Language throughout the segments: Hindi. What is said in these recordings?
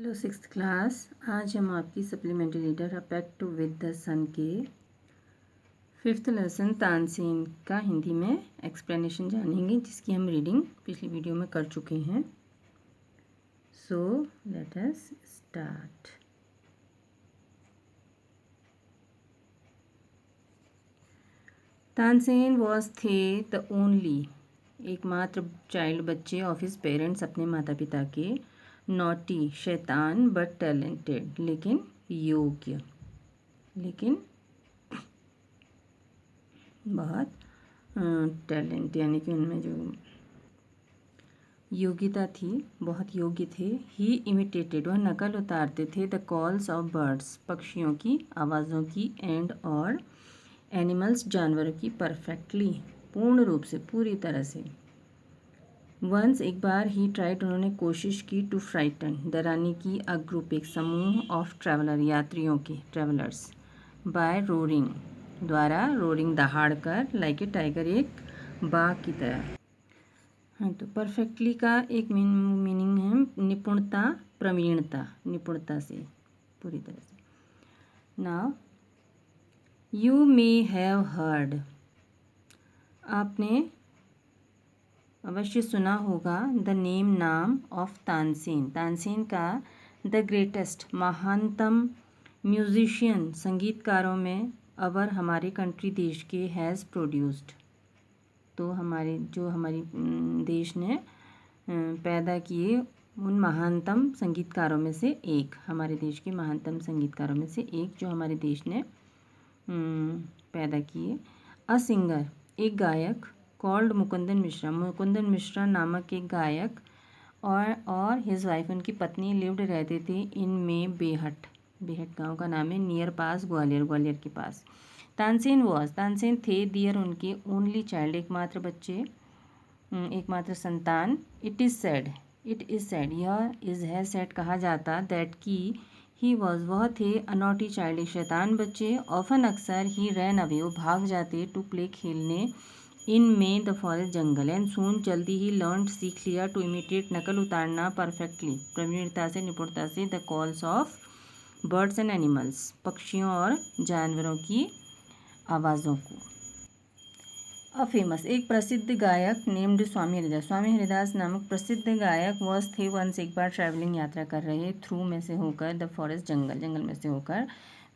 Hello sixth class. आज हम आपकी supplementary reader a pact with the sun के फिफ्थ लेसन तानसेन का हिंदी में एक्सप्लेनेशन जानेंगे, जिसकी हम रीडिंग पिछली वीडियो में कर चुके हैं। So let us start. Tansen was थे द ओनली एकमात्र चाइल्ड बच्चे ऑफ हिज पेरेंट्स, अपने माता पिता के। नॉटी शैतान बट टैलेंटेड लेकिन योग्य, लेकिन बहुत टैलेंट यानी कि उनमें जो योग्यता थी बहुत योग्य थे। ही इमिटेटेड वह नकल उतारते थे द कॉल्स ऑफ बर्ड्स पक्षियों की आवाज़ों की, एंड और एनिमल्स जानवरों की, परफेक्टली पूर्ण रूप से, पूरी तरह से। वंस एक बार ही ट्राइड उन्होंने कोशिश की, टू फ्राइटन डराने की, अ ग्रुप एक समूह, ऑफ ट्रैवलर यात्रियों के, ट्रैवलर्स, बाय रोरिंग द्वारा, रोरिंग दहाड़ कर, लाइक ए टाइगर एक बाघ की तरह। हाँ, तो परफेक्टली का एक मीनिंग है निपुणता, प्रवीणता, निपुणता से, पूरी तरह से। Now you may have heard आपने अवश्य सुना होगा, द नेम नाम, ऑफ तानसेन तानसेन का, द ग्रेटेस्ट महानतम, म्यूजिशियन संगीतकारों में, अवर हमारे कंट्री देश के, हैज़ प्रोड्यूस्ड तो हमारे देश ने पैदा किए उन महानतम संगीतकारों में से एक, हमारे देश के महानतम संगीतकारों में से एक जो हमारे देश ने पैदा किए। अ सिंगर एक गायक, कॉल्ड मुकुंदन मिश्रा मुकुंदन मिश्रा नामक एक गायक, और हिज वाइफ उनकी पत्नी, लिव्ड रहते थे इन में बेहट गांव का नाम है, नियर पास ग्वालियर के पास। तानसेन थे दियर उनके, ओनली चाइल्ड एकमात्र बच्चे, एकमात्र संतान। इट इज़ सैड यह इज़ है सैड कहा जाता, दैट की ही वॉज वह थे, अ नॉटी चाइल्ड शैतान बच्चे, ऑफन अक्सर, ही रैन अवे वो भाग जाते, टू प्ले खेलने, इन में the forest jungle, and soon जल्दी ही लर्न सीख लिया, टू इमिटेट नकल उतारना, परफेक्टली प्रवीणता से, निपुणता से, the calls of birds and animals पक्षियों और जानवरों की आवाज़ों को। अ फेमस एक प्रसिद्ध गायक, नेम्ड स्वामी हरिदास नामक प्रसिद्ध गायक, वॉज थे वंस एक बार ट्रैवलिंग यात्रा कर रहे, थ्रू में से होकर, द फॉरेस्ट जंगल में से होकर,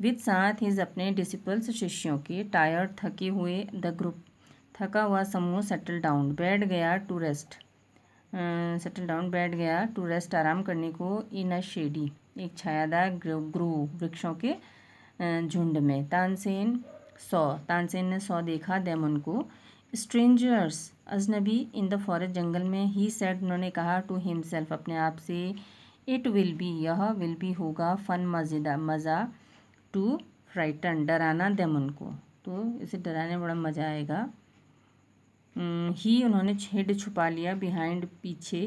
विद साथ हिज अपने डिसिपल्स शिष्यों के, टायर्ड थके हुए, द ग्रुप थका हुआ समूह, सेटल डाउन बैठ गया, टू रेस्ट आराम करने को, इन अ शेडी एक छायादार ग्रोव वृक्षों के झुंड में। तानसेन ने सौ देखा, देम उनको, स्ट्रेंजर्स अजनबी, इन द फॉरेस्ट जंगल में, ही सेड उन्होंने कहा, टू हिमसेल्फ अपने आप से, इट विल बी यह विल बी होगा, फन मज़ा, टू फ्राइटन डराना, देम उनको तो इसे डराने में बड़ा मज़ा आएगा। ही उन्होंने हिड छुपा लिया, बिहाइंड पीछे,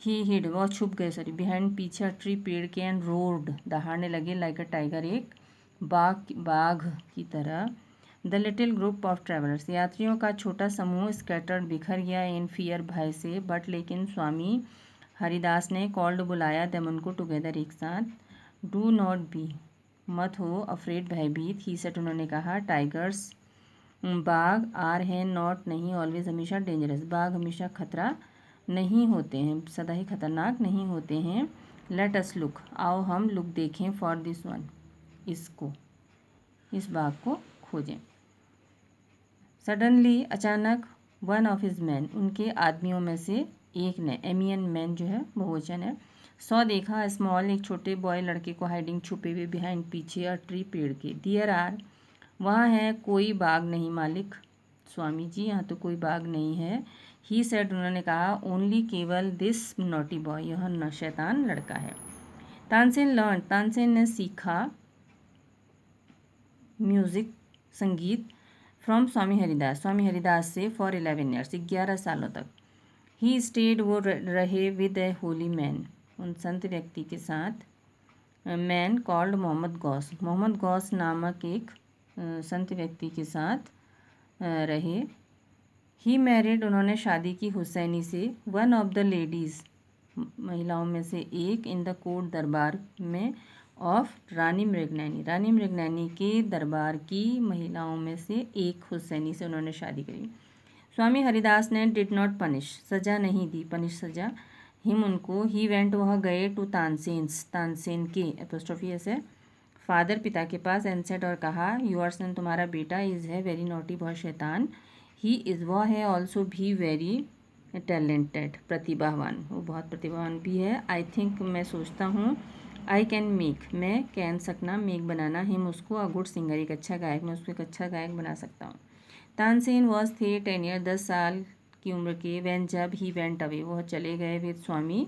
ही हिड वह छुप गए, बिहाइंड पीछे, ट्री पेड़ के, एंड रोड दहाड़ने लगे, लाइक अ टाइगर एक बाघ की तरह। The little group of travellers यात्रियों का छोटा समूह, स्कैटर्ड बिखर गया, इन फियर भय से, बट लेकिन स्वामी हरिदास ने, कॉल्ड बुलाया, देम उनको, टुगेदर एक साथ, डू नॉट बी मत हो, अफ्रेड भयभीत, ही सेड उन्होंने कहा, टाइगर्स बाघ, आर हैं नॉट नहीं, ऑलवेज हमेशा, डेंजरस बाघ हमेशा खतरा नहीं होते हैं, सदा ही खतरनाक नहीं होते हैं। लेट अस लुक आओ हम लुक देखें, फॉर दिस वन इस बाघ को खोजें। सडनली अचानक, वन ऑफ हिज मैन उनके आदमियों में से एक ने, एमियन मैन जो है बहुवचन है, सौ देखा, स्मॉल एक छोटे बॉय लड़के को, हाइडिंग छुपे हुए, बिहाइंड पीछे, अ ट्री पेड़ के, डियर आर वहाँ है कोई बाघ नहीं मालिक, स्वामी जी यहाँ तो कोई बाघ नहीं है। ही सेड उन्होंने कहा, ओनली केवल दिस नॉटी बॉय यह शैतान लड़का है। तानसेन ने सीखा म्यूज़िक संगीत, फ्रॉम स्वामी हरिदास से, फॉर 11 ईयर्स 11 सालों तक। ही स्टेड वो रहे, विद ए होली मैन उन संत व्यक्ति के साथ, मैन कॉल्ड मोहम्मद गौस नामक एक संत व्यक्ति के साथ रहे। ही मैरिड उन्होंने शादी की हुसैनी से, वन ऑफ द लेडीज़ महिलाओं में से एक इन द कोर्ट दरबार में ऑफ रानी मृगनयनी, रानी मृगनयनी के दरबार की महिलाओं में से एक हुसैनी से उन्होंने शादी करी। स्वामी हरिदास ने डिड नॉट पनिश, सज़ा नहीं दी, पनिश सज़ा, हिम उनको, ही वेंट वह गए टू तानसेन्स, तानसेन के एपोस्ट्रोफी ऐसे फादर पिता के पास, एंड सेड और कहा, योर सन तुम्हारा बेटा इज़ है वेरी नॉटी बहुत शैतान, ही इज़ वह है ऑल्सो भी वेरी टैलेंटेड प्रतिभावान, वो बहुत प्रतिभावान भी है। आई थिंक मैं सोचता हूँ, आई कैन मेक मैं कैन सकना, मेक बनाना, हिम उसको, अ गुड सिंगर एक अच्छा गायक, मैं उसको एक अच्छा गायक बना सकता हूँ। तानसेन वॉज थे 10 ईयर 10 साल की उम्र के, वैन जब ही वेंट अवे वह चले गए विद स्वामी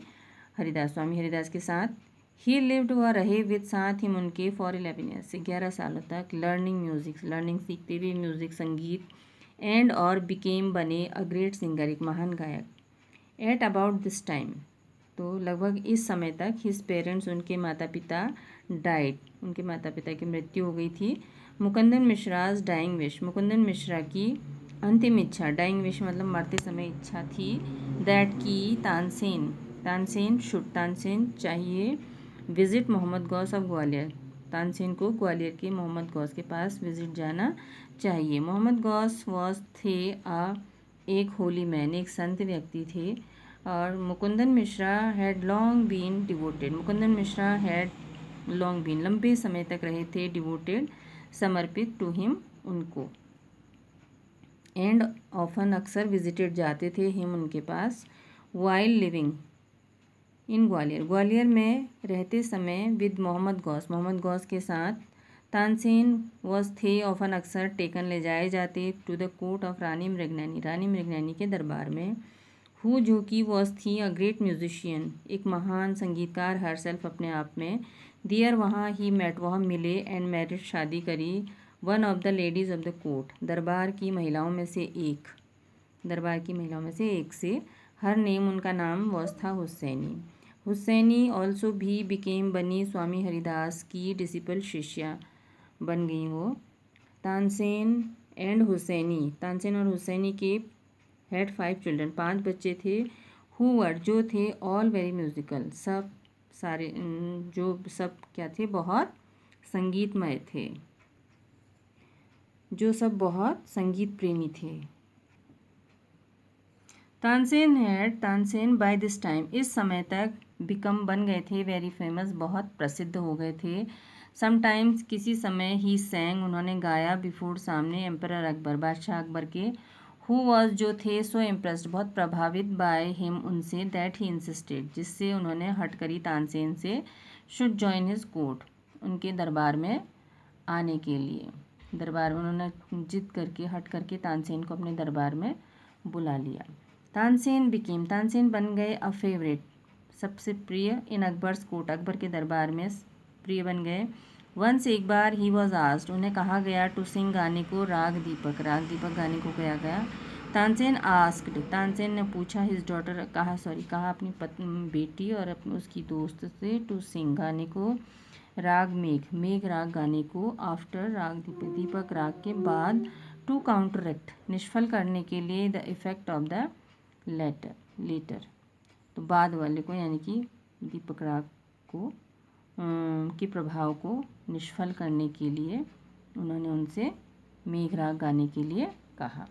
हरिदास के साथ, ही लिव्ड वह रहे विद साथ हिम उनके फॉर 11 ईयर्स 11 सालों तक, लर्निंग म्यूजिक लर्निंग सीखते हुए, म्यूजिक संगीत, एंड और बिकेम बने अ ग्रेट सिंगर एक महान गायक। एट अबाउट दिस टाइम तो लगभग इस समय तक, हिज पेरेंट्स उनके माता पिता डाइड उनके माता पिता की मृत्यु हो गई थी। मुकुंदन मिश्राज डाइंग विश, मुकुंदन मिश्रा की अंतिम इच्छा, डाइंग विश मतलब मरते समय इच्छा थी, दैट की तानसेन चाहिए विजिट मोहम्मद गौस ऑफ ग्वालियर, तानसेन को ग्वालियर के मोहम्मद गौस के पास विजिट जाना चाहिए। मोहम्मद गौस वॉज थे एक होली मैन, एक संत व्यक्ति थे, और Mukundan Mishra had long been devoted, Mukundan Mishra had long been लंबे समय तक रहे थे, डिवोटेड समर्पित, टू हिम उनको, एंड ऑफन अक्सर विजिटेड जाते थे, हिम उनके पास, while living in Gwalior Gwalior में रहते समय, विद मोहम्मद गौस के साथ, तानसेन वॉज थे ऑफन अक्सर टेकन ले जाए जाते, to the court of Rani Mrignayani के दरबार में, हु जो कि वॉज थी अ ग्रेट म्यूजिशियन एक महान संगीतकार, हर सेल्फ अपने आप में, दियर वहाँ ही मेट वह मिले, एंड मैरिड शादी करी, one of the ladies of the court दरबार की महिलाओं में से एक से, हर नेम उनका नाम वॉज था हुसैनी ऑल्सो भी बिकेम बनी स्वामी हरिदास की डिसिपल शिष्या बन गई वो। तानसेन और हुसैनी के हैड 5 चिल्ड्रन 5 बच्चे थे, हु वर जो थे ऑल वेरी म्यूजिकल सब क्या थे बहुत संगीतमय थे, जो सब बहुत संगीत प्रेमी थे। तानसेन बाय दिस टाइम इस समय तक, बिकम बन गए थे, वेरी फेमस बहुत प्रसिद्ध हो गए थे, समटाइम्स किसी समय, ही सैंग उन्होंने गाया, बिफोर सामने, एम्परर अकबर बादशाह अकबर के, हु वॉज जो थे सो इम्प्रेस्ड बहुत प्रभावित, बाय हिम उनसे, दैट ही इंसिस्टेड जिससे उन्होंने हट करी तानसेन से, शुड जॉइन हिज कोर्ट उनके दरबार में आने के लिए, दरबार में उन्होंने जिद करके हट करके तानसेन को अपने दरबार में बुला लिया। तानसेन बन गए अ फेवरेट सबसे प्रिय, इन अकबर्स कोर्ट अकबर के दरबार में प्रिय बन गए। वंस एक बार, ही वॉज आस्क्ड उन्हें कहा गया, टू सिंग गाने को, राग दीपक गाने को कहा गया। तानसेन ने पूछा, हिज डॉटर कहा अपनी बेटी और उसकी दोस्त से, टू सिंग गाने को, राग मेघ राग गाने को, आफ्टर राग दीपक राग के बाद, टू काउंटरैक्ट निष्फल करने के लिए, the effect of the letter तो बाद वाले को, यानी कि दीपक राग को के प्रभाव को निष्फल करने के लिए उन्होंने उनसे मेघ राग गाने के लिए कहा।